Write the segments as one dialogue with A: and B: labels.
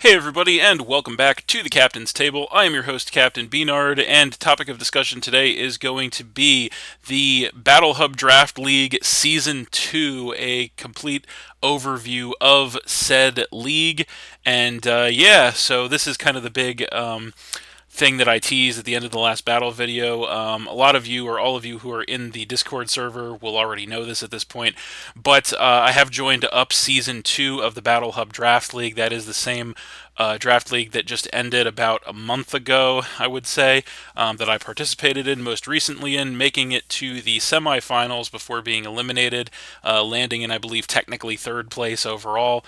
A: Hey everybody, and welcome back to the Captain's Table. I am your host, Captain B-Nard, and topic of discussion today is going to be the Battle Hub Draft League Season 2, a complete overview of said league. And so this is kind of the big thing that I teased at the end of the last battle video. A lot of you, or all of you who are in the Discord server, will already know this at this point. But I have joined up Season 2 of the Battle Hub Draft League. That is the same draft league that just ended about a month ago, I would say, that I participated in most recently in, making it to the semifinals before being eliminated, landing in, I believe, technically third place overall.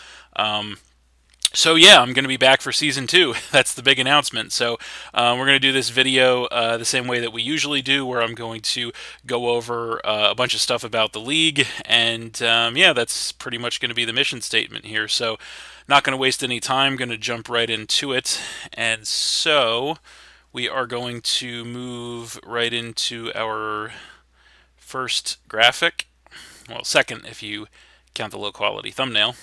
A: I'm going to be back for season 2. That's the big announcement. We're going to do this video the same way that we usually do, where I'm going to go over a bunch of stuff about the league, and that's pretty much going to be the mission statement here. So, not going to waste any time. Going to jump right into it, and so we are going to move right into our first graphic. Well, second if you count the low quality thumbnail.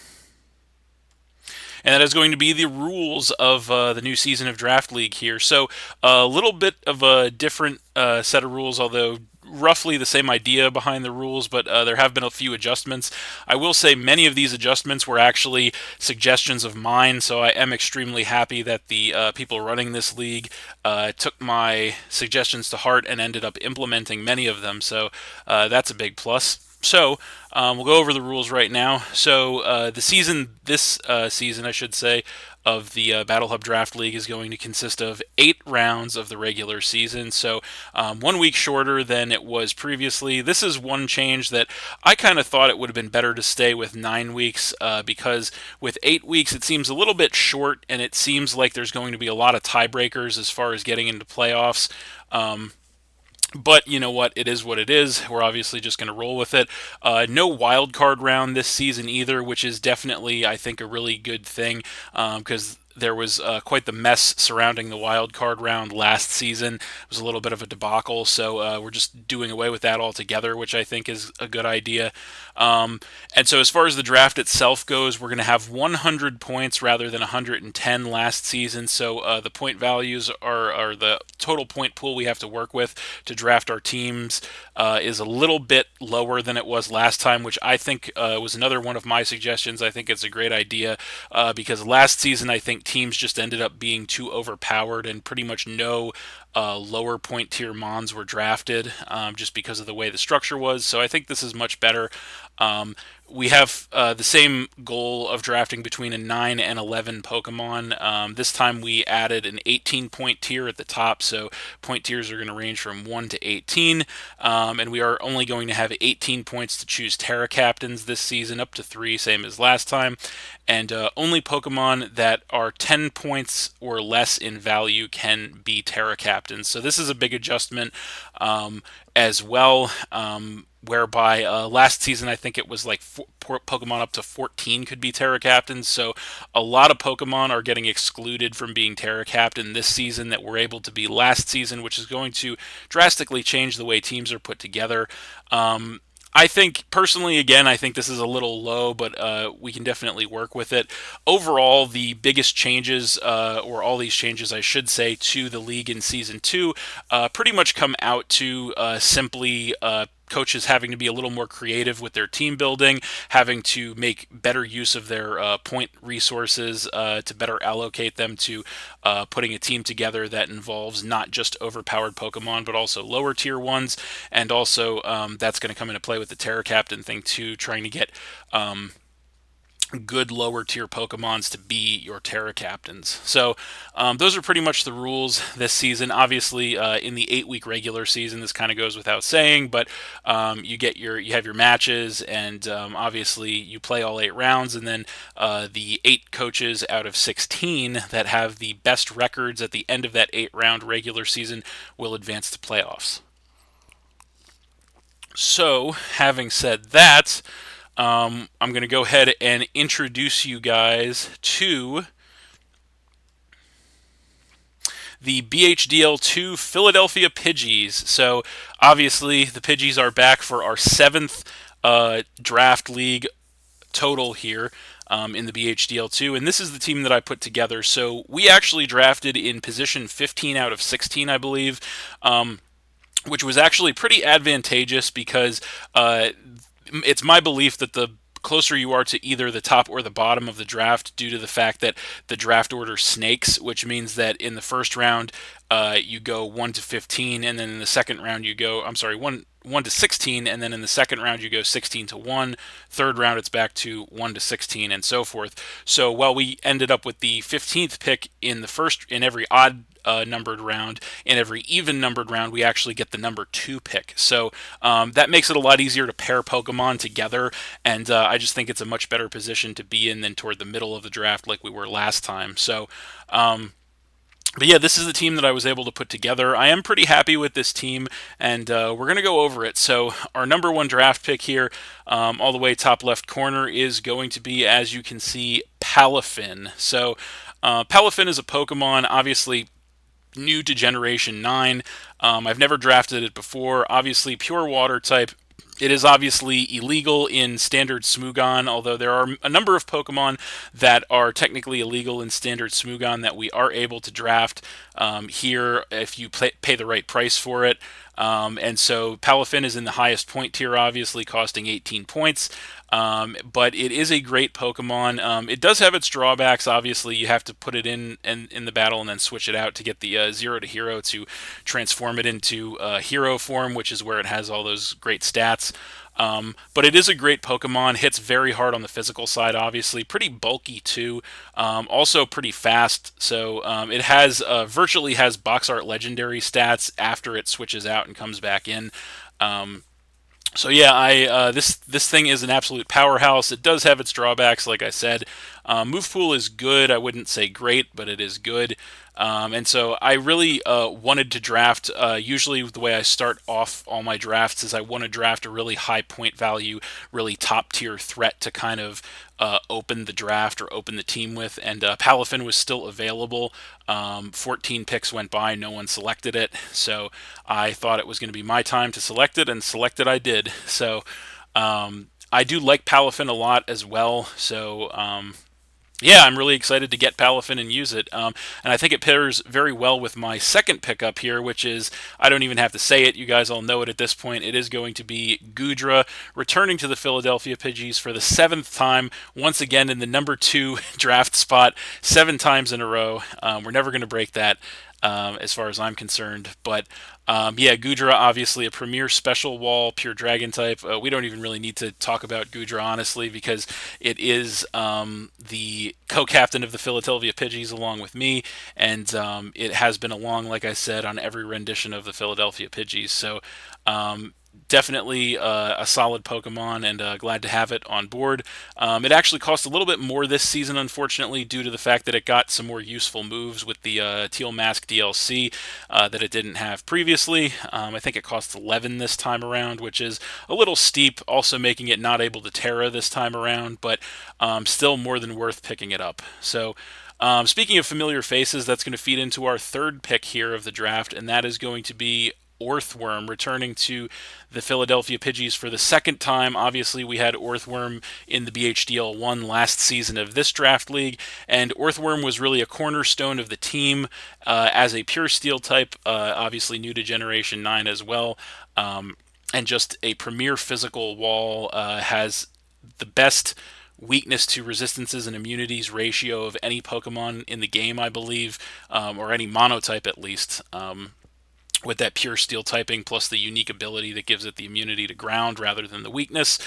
A: And that is going to be the rules of the new season of Draft League here. So a little bit of a different set of rules, although roughly the same idea behind the rules, but there have been a few adjustments. I will say many of these adjustments were actually suggestions of mine, so I am extremely happy that the people running this league took my suggestions to heart and ended up implementing many of them, so that's a big plus. We'll go over the rules right now. This season, I should say, of the Battle Hub Draft League is going to consist of 8 rounds of the regular season. So 1 week shorter than it was previously. This is one change that I kind of thought it would have been better to stay with 9 weeks because with 8 weeks it seems a little bit short, and it seems like there's going to be a lot of tiebreakers as far as getting into playoffs. But you know what? It is what it is. We're obviously just going to roll with it. No wild card round this season either, which is definitely, I think, a really good thing because there was quite the mess surrounding the wild card round last season. It was a little bit of a debacle, so we're just doing away with that altogether, which I think is a good idea. And so as far as the draft itself goes, we're going to have 100 points rather than 110 last season. So the point values are the total point pool we have to work with to draft our teams is a little bit lower than it was last time, which I think was another one of my suggestions. I think it's a great idea because last season I think teams just ended up being too overpowered, and pretty much no lower point tier Mons were drafted just because of the way the structure was. So I think this is much better. We have the same goal of drafting between a 9 and 11 Pokemon. This time we added an 18 point tier at the top, so point tiers are going to range from 1 to 18. And we are only going to have 18 points to choose Terra Captains this season, up to 3, same as last time. And only Pokemon that are 10 points or less in value can be Terra Captains. So this is a big adjustment as well. Whereby last season I think it was like Pokemon up to 14 could be Terra Captains, so a lot of Pokemon are getting excluded from being Terra Captain this season that were able to be last season, which is going to drastically change the way teams are put together. I think personally, again, I think this is a little low, but we can definitely work with it. Overall, the biggest changes, or all these changes, I should say, to the league in Season 2 pretty much come out to simply coaches having to be a little more creative with their team building, having to make better use of their point resources to better allocate them to putting a team together that involves not just overpowered Pokemon, but also lower tier ones. And also, that's going to come into play with the Terra Captain thing too, trying to get good lower tier Pokemons to be your Terra Captains. So those are pretty much the rules this season. Obviously, in the 8-week regular season, this kind of goes without saying, but you have your matches, and obviously you play all 8 rounds, and then the 8 coaches out of 16 that have the best records at the end of that 8-round regular season will advance to playoffs. So, having said that, I'm going to go ahead and introduce you guys to the BHDL2 Philadelphia Pidgeys. So, obviously, the Pidgeys are back for our 7th draft league total here. in the BHDL2, and this is the team that I put together. So we actually drafted in position 15 out of 16, I believe, which was actually pretty advantageous because it's my belief that the closer you are to either the top or the bottom of the draft, due to the fact that the draft order snakes, which means that in the first round you go 1 to 15, and then in the second round you go, I'm sorry, 1 to 16, and then in the second round you go 16 to 1. Third round it's back to 1 to 16, and so forth. So while we ended up with the 15th pick in the first, in every odd numbered round, in every even numbered round we actually get the number 2 pick. So that makes it a lot easier to pair Pokemon together, and I just think it's a much better position to be in than toward the middle of the draft like we were last time. So but yeah, this is the team that I was able to put together. I am pretty happy with this team, and we're going to go over it. So our number 1 draft pick here, all the way top left corner, is going to be, as you can see, Palafin. So Palafin is a Pokemon, obviously new to Generation 9. I've never drafted it before. Obviously, pure water type. It is obviously illegal in Standard Smogon, although there are a number of Pokemon that are technically illegal in Standard Smogon that we are able to draft here if you pay the right price for it. And so Palafin is in the highest point tier, obviously, costing 18 points. But it is a great Pokemon. It does have its drawbacks. Obviously, you have to put it in the battle and then switch it out to get the 0 to hero to transform it into hero form, which is where it has all those great stats. But it is a great Pokemon. Hits very hard on the physical side, obviously. Pretty bulky, too. Also pretty fast. So it has virtually has box art legendary stats after it switches out and comes back in. So yeah, this thing is an absolute powerhouse. It does have its drawbacks, like I said. Move pool is good. I wouldn't say great, but it is good. And so I really wanted to draft. Usually, the way I start off all my drafts is I want to draft a really high point value, really top tier threat to kind of open the draft or open the team with. And Palafin was still available. 14 picks went by, no one selected it. So I thought it was going to be my time to select it, and select it I did. So I do like Palafin a lot as well. So yeah, I'm really excited to get Palafin and use it. And I think it pairs very well with my second pickup here, which is, I don't even have to say it, you guys all know it at this point. It is going to be Goodra, returning to the Philadelphia Pidgeys for the 7th time, once again in the number 2 draft spot, 7 times in a row. We're never going to break that. As far as I'm concerned. But yeah, Goodra, obviously a premier special wall, pure dragon type. We don't even really need to talk about Goodra, honestly, because it is the co-captain of the Philadelphia Pidgeys along with me, and it has been along, like I said, on every rendition of the Philadelphia Pidgeys. So definitely a solid Pokemon, and glad to have it on board. It actually cost a little bit more this season, unfortunately, due to the fact that it got some more useful moves with the Teal Mask DLC that it didn't have previously. I think it costs 11 this time around, which is a little steep, also making it not able to Terra this time around, but still more than worth picking it up. So speaking of familiar faces, that's going to feed into our third pick here of the draft, and that is going to be Orthworm, returning to the Philadelphia Pidgeys for the 2nd time. Obviously, we had Orthworm in the BHDL1 last season of this draft league, and Orthworm was really a cornerstone of the team as a pure steel type, obviously new to Generation 9 as well, and just a premier physical wall, has the best weakness to resistances and immunities ratio of any Pokemon in the game, I believe, or any monotype at least. With that pure steel typing plus the unique ability that gives it the immunity to ground rather than the weakness.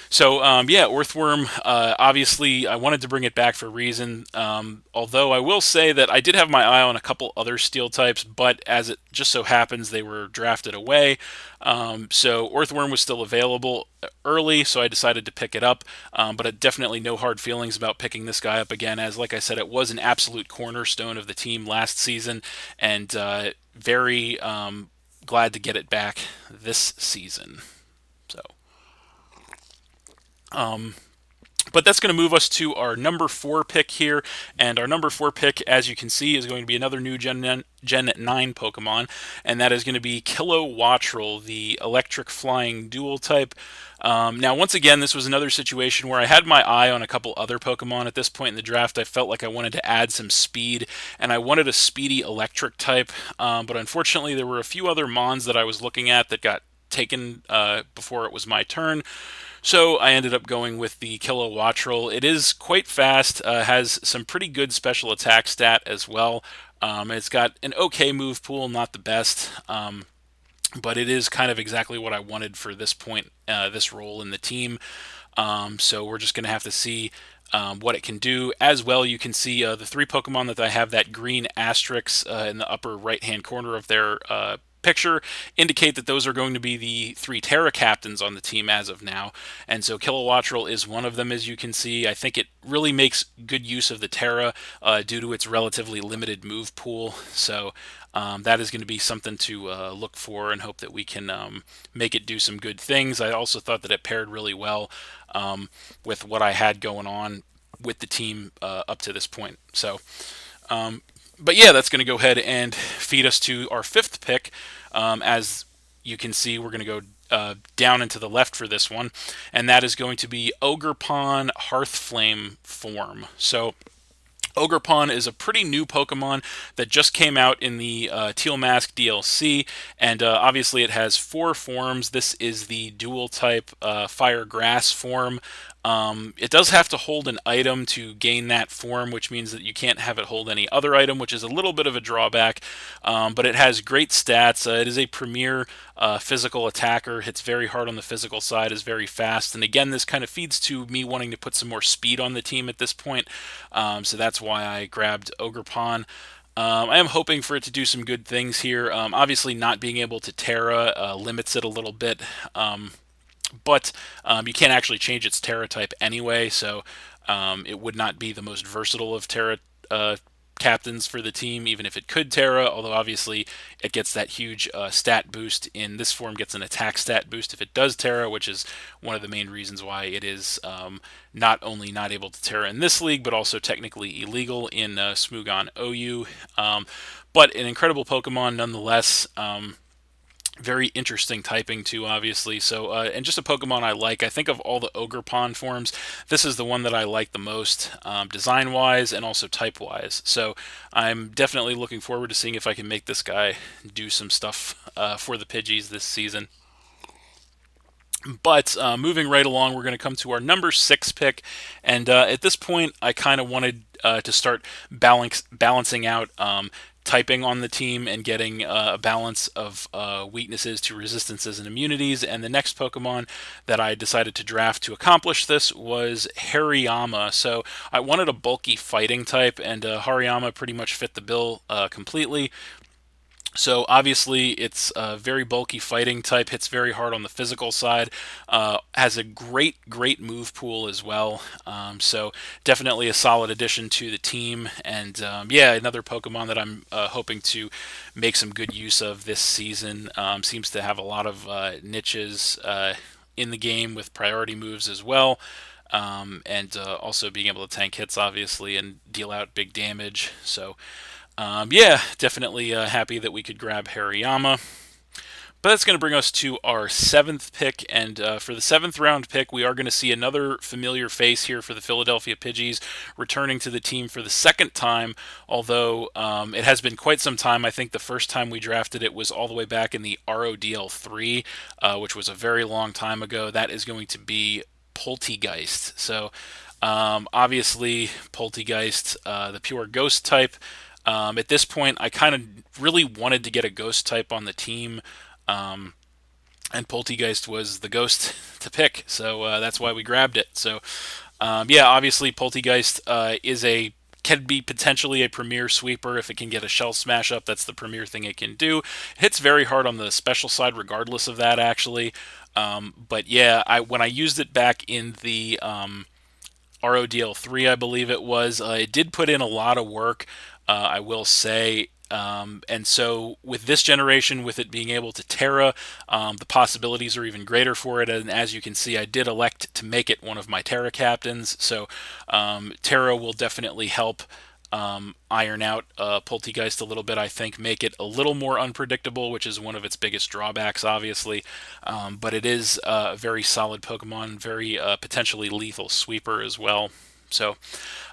A: So yeah, Orthworm, obviously I wanted to bring it back for a reason, although I will say that I did have my eye on a couple other steel types, but as it just so happens they were drafted away. So Orthworm was still available early, so I decided to pick it up, but definitely no hard feelings about picking this guy up again, as like I said, it was an absolute cornerstone of the team last season, and very glad to get it back this season. So but that's going to move us to our number 4 pick here, and our number 4 pick, as you can see, is going to be another new Gen 9 Pokemon, and that is going to be Kilowattrel, the electric flying dual type. Now, once again, this was another situation where I had my eye on a couple other Pokemon at this point in the draft. I felt like I wanted to add some speed, and I wanted a speedy electric type. But unfortunately, there were a few other Mons that I was looking at that got taken before it was my turn. So I ended up going with the Kilowattrel. It is quite fast, has some pretty good special attack stat as well. It's got an okay move pool, not the best. But it is kind of exactly what I wanted for this point, this role in the team. So we're just going to have to see what it can do. As well, you can see the three Pokemon that I have that green asterisk in the upper right-hand corner of their picture indicate that those are going to be the three Terra captains on the team as of now. And so Kilowattrel is one of them, as you can see. I think it really makes good use of the Terra due to its relatively limited move pool. So that is going to be something to look for and hope that we can make it do some good things. I also thought that it paired really well with what I had going on with the team up to this point. So, but yeah, that's going to go ahead and feed us to our fifth pick. As you can see, we're going to go down and to the left for this one, and that is going to be Ogerpon Hearthflame form. So Ogerpon is a pretty new Pokemon that just came out in the Teal Mask DLC, and obviously it has four forms. This is the dual type Fire Grass form. It does have to hold an item to gain that form, which means that you can't have it hold any other item, which is a little bit of a drawback. But it has great stats. It is a premier physical attacker, hits very hard on the physical side, is very fast. And again, this kind of feeds to me wanting to put some more speed on the team at this point. So that's why I grabbed Ogerpon. I am hoping for it to do some good things here. Obviously, not being able to Terra limits it a little bit. But you can't actually change its Terra type anyway, so it would not be the most versatile of Terra captains for the team, even if it could Terra, although obviously it gets that huge stat boost. In this form, gets an attack stat boost if it does Terra, which is one of the main reasons why it is not only not able to Terra in this league, but also technically illegal in Smogon OU. But an incredible Pokemon nonetheless. Very interesting typing too, obviously. So, and just a Pokemon I like. I think of all the Ogerpon forms, this is the one that I like the most, design-wise and also type-wise. So, I'm definitely looking forward to seeing if I can make this guy do some stuff for the Pidgeys this season. But moving right along, we're going to come to our number 6 pick, and at this point, I kind of wanted to start balancing out typing on the team and getting a balance of weaknesses to resistances and immunities. And the next Pokemon that I decided to draft to accomplish this was Hariyama. So I wanted a bulky fighting type, and Hariyama pretty much fit the bill completely. So obviously it's a very bulky fighting type, hits very hard on the physical side, has a great move pool as well. So definitely a solid addition to the team, and yeah, another Pokemon that I'm hoping to make some good use of this season. Seems to have a lot of niches in the game with priority moves as well. And also being able to tank hits, obviously, and deal out big damage. So yeah, definitely happy that we could grab Hariyama. But that's going to bring us to our seventh pick, and for the seventh round pick, we are going to see another familiar face here for the Philadelphia Pidgeys, returning to the team for the second time, although it has been quite some time. I think the first time we drafted it was all the way back in the RODL3, which was a very long time ago. That is going to be Poltegeist. So obviously, Poltegeist, the pure ghost type. At this point, I kind of really wanted to get a ghost type on the team, and Poltegeist was the ghost to pick, so that's why we grabbed it. So, yeah, obviously, Poltegeist can be potentially a premier sweeper if it can get a shell smash up. That's the premier thing it can do. It hits very hard on the special side, regardless of that, actually. But yeah, when I used it back in the RODL3, I believe it was, it did put in a lot of work. I will say. And so with this generation, with it being able to Terra, the possibilities are even greater for it. And as you can see, I did elect to make it one of my Terra captains. So Terra will definitely help iron out Poltegeist a little bit, I think, make it a little more unpredictable, which is one of its biggest drawbacks, obviously. But it is a very solid Pokemon, very potentially lethal sweeper as well. So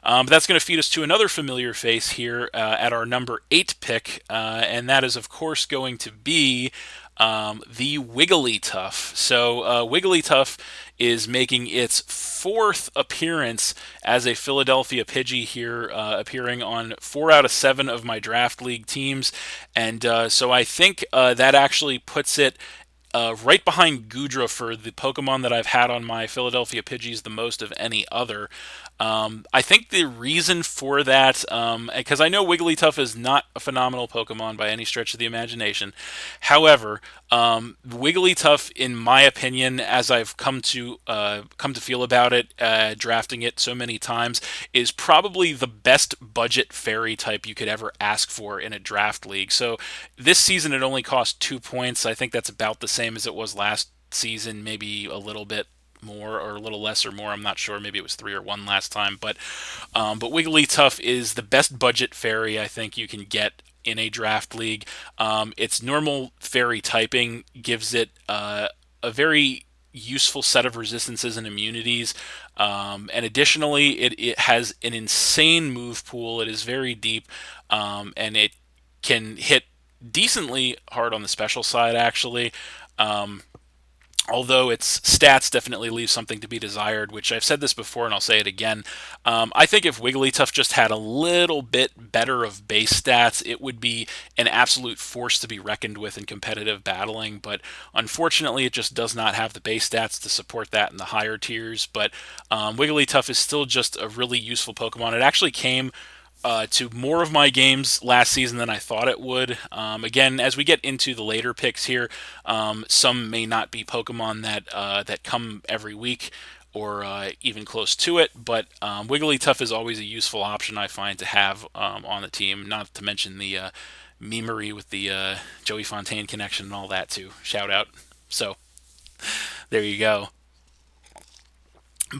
A: but that's going to feed us to another familiar face here at our number 8 pick, and that is, of course, going to be the Wigglytuff. So Wigglytuff is making its fourth appearance as a Philadelphia Pidgey here, appearing on 4 out of 7 of my draft league teams, and so I think that actually puts it right behind Gudra for the Pokemon that I've had on my Philadelphia Pidgeys the most of any other. I think the reason for that, because I know Wigglytuff is not a phenomenal Pokemon by any stretch of the imagination. However, Wigglytuff, in my opinion, as I've come to feel about it, drafting it so many times, is probably the best budget fairy type you could ever ask for in a draft league. So this season it only cost 2 points. I think that's about the same as it was last season, maybe a little bit more or a little less or more. I'm not sure. Maybe it was 3 or 1 last time. But Wigglytuff is the best budget fairy I think you can get in a draft league. Its normal fairy typing gives it a very useful set of resistances and immunities. And additionally, it has an insane move pool. It is very deep, and it can hit decently hard on the special side, actually. Although its stats definitely leave something to be desired, which I've said this before and I'll say it again. I think if Wigglytuff just had a little bit better of base stats, it would be an absolute force to be reckoned with in competitive battling. But unfortunately, it just does not have the base stats to support that in the higher tiers. But Wigglytuff is still just a really useful Pokemon. It actually came to more of my games last season than I thought it would. Again, as we get into the later picks here, some may not be Pokemon that come every week or even close to it, but Wigglytuff is always a useful option I find to have on the team. Not to mention the memery with the Joey Fontaine connection and all that too. Shout out. So there you go.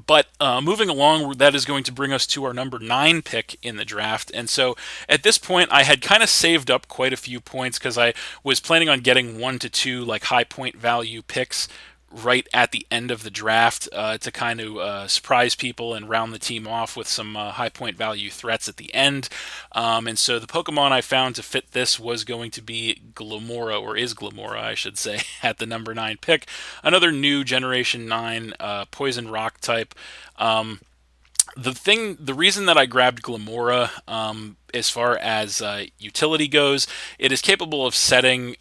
A: But moving along, that is going to bring us to our number 9 pick in the draft. And so at this point, I had kind of saved up quite a few points because I was planning on getting 1 to 2 like high point value picks right at the end of the draft to kind of surprise people and round the team off with some high point value threats at the end. And so the Pokemon I found to fit this was going to be Glamora, or is Glamora, I should say, at the number 9 pick. Another new Generation 9 Poison Rock type. The reason that I grabbed Glamora, as far as utility goes, it is capable of setting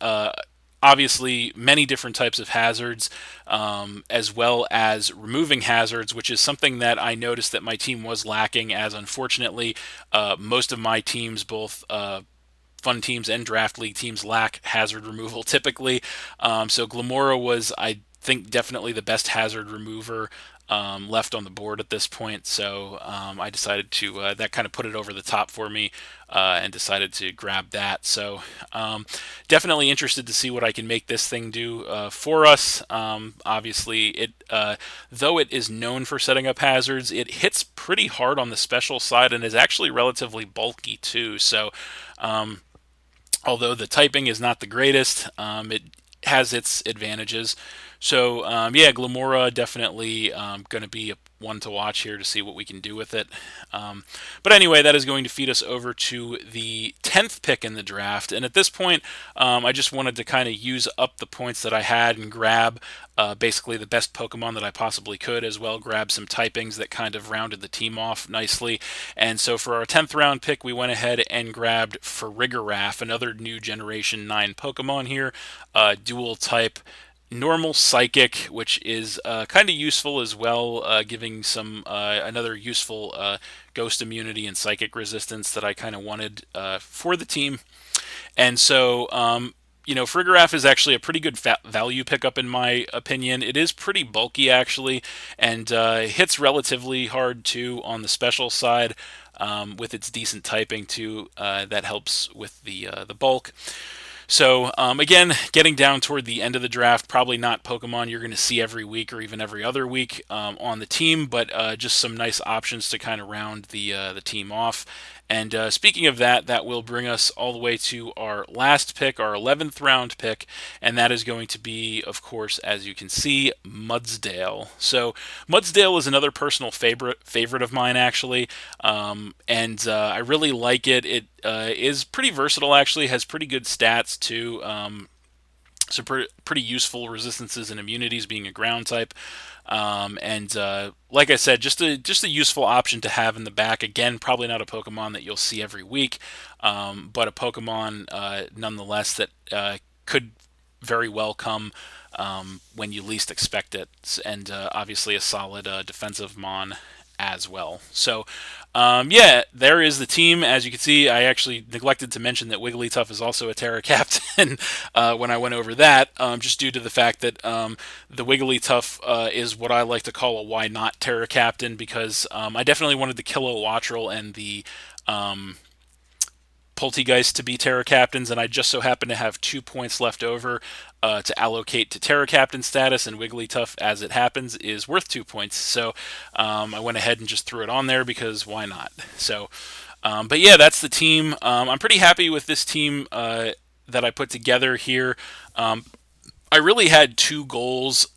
A: obviously many different types of hazards, as well as removing hazards, which is something that I noticed that my team was lacking, as unfortunately most of my teams, both fun teams and draft league teams, lack hazard removal typically. So Glamora was, I think, definitely the best hazard remover left on the board at this point. So I decided to, that kind of put it over the top for me, and decided to grab that. So definitely interested to see what I can make this thing do for us. Obviously, though it is known for setting up hazards, it hits pretty hard on the special side and is actually relatively bulky too. So although the typing is not the greatest, it has its advantages. So yeah, Glamora definitely going to be one to watch here to see what we can do with it. But anyway, that is going to feed us over to the 10th pick in the draft. And at this point, I just wanted to kind of use up the points that I had and grab basically the best Pokemon that I possibly could, as well grab some typings that kind of rounded the team off nicely. And so for our 10th round pick, we went ahead and grabbed Farigiraf, another new Generation 9 Pokemon here, dual type. Normal Psychic, which is kind of useful as well, giving some another useful ghost immunity and psychic resistance that I kind of wanted for the team. And so, Farigiraf is actually a pretty good value pickup in my opinion. It is pretty bulky actually, and hits relatively hard too on the special side, with its decent typing too. That helps with the bulk. So again, getting down toward the end of the draft, probably not Pokemon you're going to see every week or even every other week on the team, but just some nice options to kind of round the team off. And speaking of that, that will bring us all the way to our last pick, our 11th round pick, and that is going to be, of course, as you can see, Mudsdale. So Mudsdale is another personal favorite of mine, actually, and I really like it. It is pretty versatile, actually, has pretty good stats too. So pretty useful resistances and immunities, being a ground type, and like I said, just a useful option to have in the back. Again, probably not a Pokemon that you'll see every week, but a Pokemon nonetheless that could very well come when you least expect it, and obviously a solid defensive mon as well. So, yeah, there is the team. As you can see, I actually neglected to mention that Wigglytuff is also a Terra Captain when I went over that, just due to the fact that the Wigglytuff is what I like to call a why not Terra Captain, because I definitely wanted the Kilowattrel and the Poltegeist to be Terra Captains, and I just so happen to have 2 points left over to allocate to Terra Captain status, and Wigglytuff, as it happens, is worth 2 points. So I went ahead and just threw it on there because why not? So, but yeah, that's the team. I'm pretty happy with this team that I put together here. I really had two goals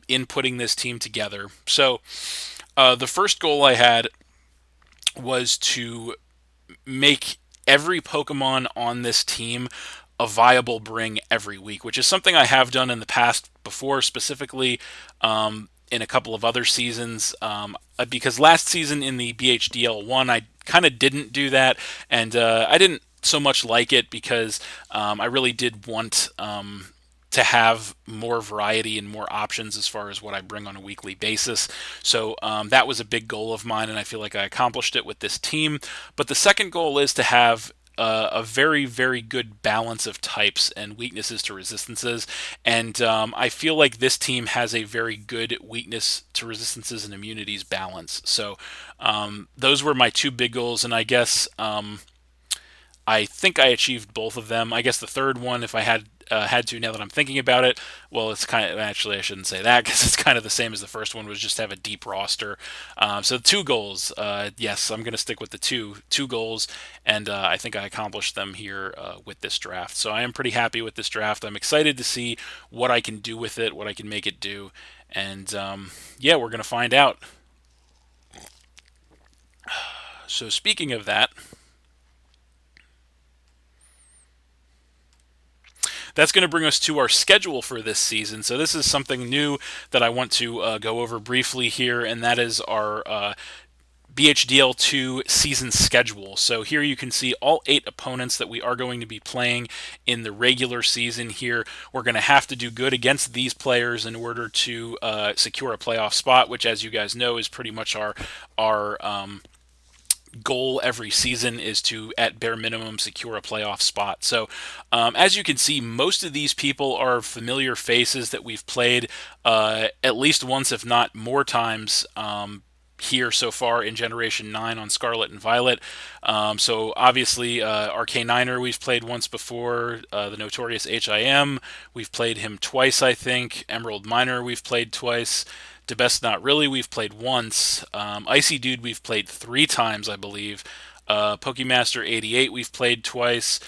A: in putting this team together. So the first goal I had was to make every Pokemon on this team a viable bring every week, which is something I have done in the past before, specifically in a couple of other seasons. Because last season in the BHDL1, I kind of didn't do that, and I didn't so much like it because I really did want to have more variety and more options as far as what I bring on a weekly basis. So that was a big goal of mine, and I feel like I accomplished it with this team. But the second goal is to have a very, very good balance of types and weaknesses to resistances. And I feel like this team has a very good weakness to resistances and immunities balance. So those were my two big goals, and I guess I think I achieved both of them. I guess the third one, if I had to, now that I'm thinking about it, well, it's kind of, actually I shouldn't say that because it's kind of the same as the first one, was just have a deep roster. So two goals. Yes, I'm going to stick with the two goals, and I think I accomplished them here with this draft. So I am pretty happy with this draft. I'm excited to see what I can do with it, what I can make it do, and yeah, we're going to find out. So speaking of that, that's going to bring us to our schedule for this season. So this is something new that I want to go over briefly here, and that is our BHDL2 season schedule. So here you can see all 8 opponents that we are going to be playing in the regular season here. We're going to have to do good against these players in order to secure a playoff spot, which, as you guys know, is pretty much our goal every season, is to, at bare minimum, secure a playoff spot. So as you can see, most of these people are familiar faces that we've played at least once, if not more times, here so far in Generation 9 on Scarlet and Violet. So obviously Arcaniner we've played once before, the notorious HIM, we've played him twice, I think. Emerald Miner we've played twice. DeBest Not Really we've played once. Icy Dude we've played 3 times, I believe. Pokemaster 88 we've played twice.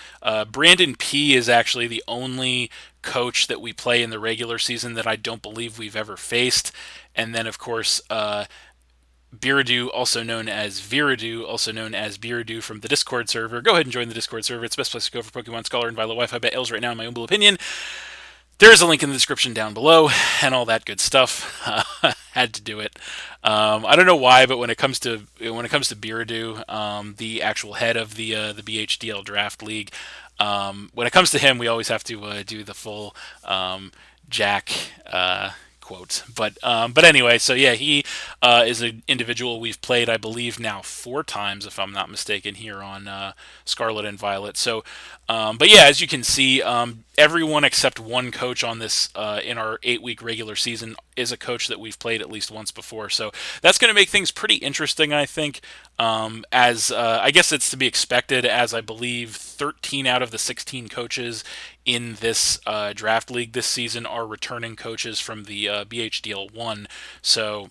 A: Brandon P is actually the only coach that we play in the regular season that I don't believe we've ever faced. And then, of course, Beardoo, also known as Viridoo, also known as Beardoo from the Discord server. Go ahead and join the Discord server. It's the best place to go for Pokemon Scholar and Violet Wi-Fi battles right now, in my humble opinion. There's a link in the description down below, and all that good stuff. Had to do it. I don't know why, but when it comes to Beardoo, the actual head of the BHDL Draft League, when it comes to him, we always have to do the full Jack quote. But anyway, so yeah, he is an individual we've played, I believe, now 4 times, if I'm not mistaken, here on Scarlet and Violet. So, but yeah, as you can see, everyone except one coach on this in our 8-week regular season is a coach that we've played at least once before. So that's going to make things pretty interesting, I think. As I guess it's to be expected, as I believe 13 out of the 16 coaches in this draft league this season are returning coaches from the BHDL1. So,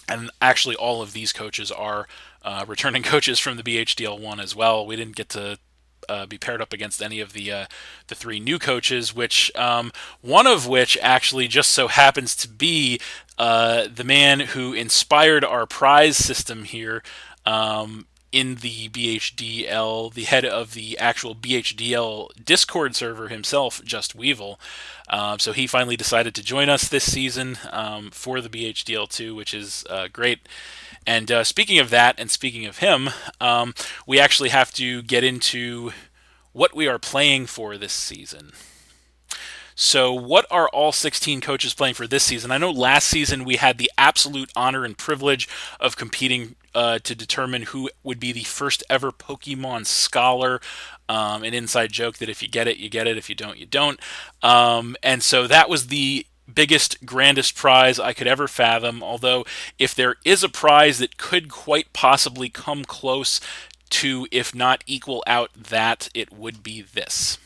A: and actually, all of these coaches are returning coaches from the BHDL1 as well. We didn't get to be paired up against any of the three new coaches, which one of which actually just so happens to be the man who inspired our prize system here. In the BHDL, the head of the actual BHDL Discord server himself, Just Weevil. So he finally decided to join us this season for the BHDL2, which is great. And speaking of that, and speaking of him, we actually have to get into what we are playing for this season. So, what are all 16 coaches playing for this season? I know last season we had the absolute honor and privilege of competing to determine who would be the first ever Pokemon Scholar. An inside joke that if you get it, you get it. If you don't, you don't. And so that was the biggest, grandest prize I could ever fathom. Although, if there is a prize that could quite possibly come close to, if not equal out that, it would be this.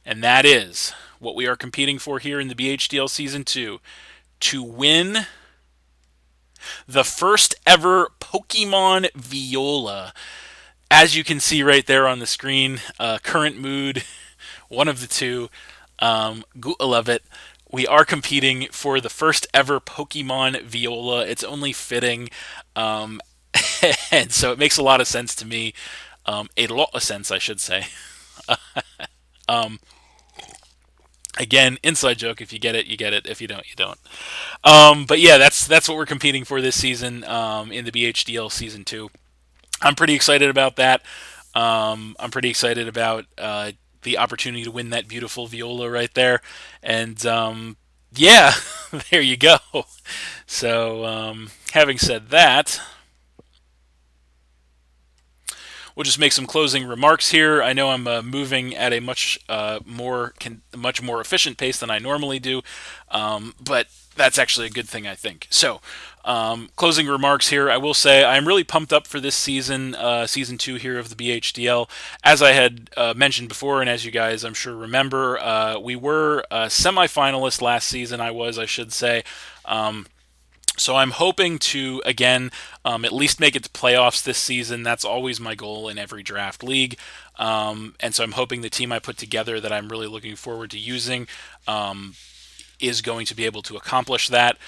A: And that is what we are competing for here in the BHDL Season 2, to win the first ever Pokemon Viola. As you can see right there on the screen, current mood, one of the two, I love it. We are competing for the first ever Pokemon Viola. It's only fitting, and so it makes a lot of sense to me. A lot of sense, I should say. Again, inside joke. If you get it, you get it. If you don't, you don't. But yeah, that's what we're competing for this season in the BHDL Season 2. I'm pretty excited about that. I'm pretty excited about the opportunity to win that beautiful Viola right there. And yeah, there you go. So having said that, we'll just make some closing remarks here. I know I'm moving at a much more efficient pace than I normally do, but that's actually a good thing, I think. So, closing remarks here. I will say I'm really pumped up for this season, season 2 here of the BHDL. As I had mentioned before, and as you guys I'm sure remember, we were semi-finalists last season. I should say. So I'm hoping to, again, at least make it to playoffs this season. That's always my goal in every draft league. And so I'm hoping the team I put together that I'm really looking forward to using is going to be able to accomplish that.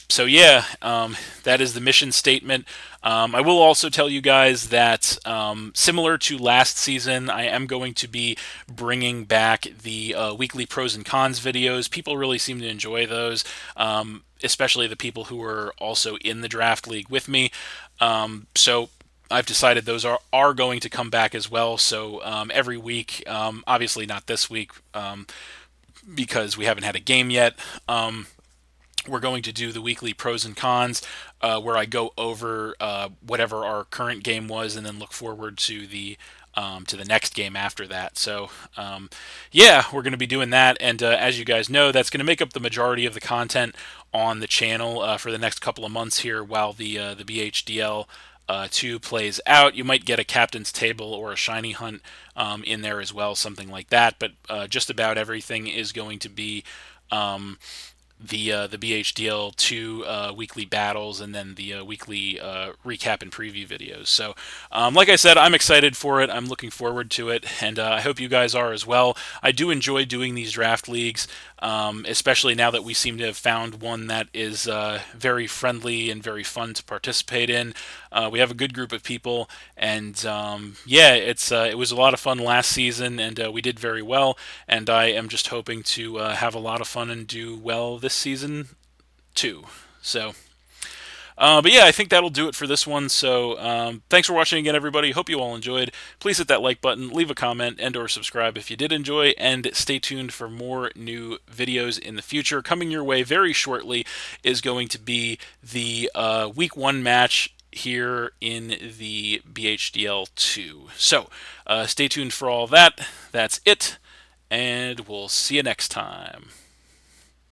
A: So yeah, that is the mission statement. I will also tell you guys that similar to last season, I am going to be bringing back the weekly pros and cons videos. People really seem to enjoy those, especially the people who are also in the draft league with me. So I've decided those are going to come back as well. So every week, obviously not this week because we haven't had a game yet. We're going to do the weekly pros and cons, where I go over whatever our current game was, and then look forward to the next game after that. So, yeah, we're going to be doing that, and as you guys know, that's going to make up the majority of the content on the channel for the next couple of months here, while the BHDL 2 plays out. You might get a captain's table or a shiny hunt in there as well, something like that. But just about everything is going to be the BHDL 2 weekly battles, and then the weekly recap and preview videos. So, like I said, I'm excited for it. I'm looking forward to it, and I hope you guys are as well. I do enjoy doing these draft leagues, especially now that we seem to have found one that is very friendly and very fun to participate in. We have a good group of people, and yeah, it was a lot of fun last season, and we did very well. And I am just hoping to have a lot of fun and do well this season too. So, but yeah, I think that'll do it for this one. So thanks for watching again, everybody. Hope you all enjoyed. Please hit that like button, leave a comment, and/or subscribe if you did enjoy, and stay tuned for more new videos in the future. Coming your way very shortly is going to be the Week 1 match here in the BHDL 2. So stay tuned for all that. That's it, and we'll see you next time.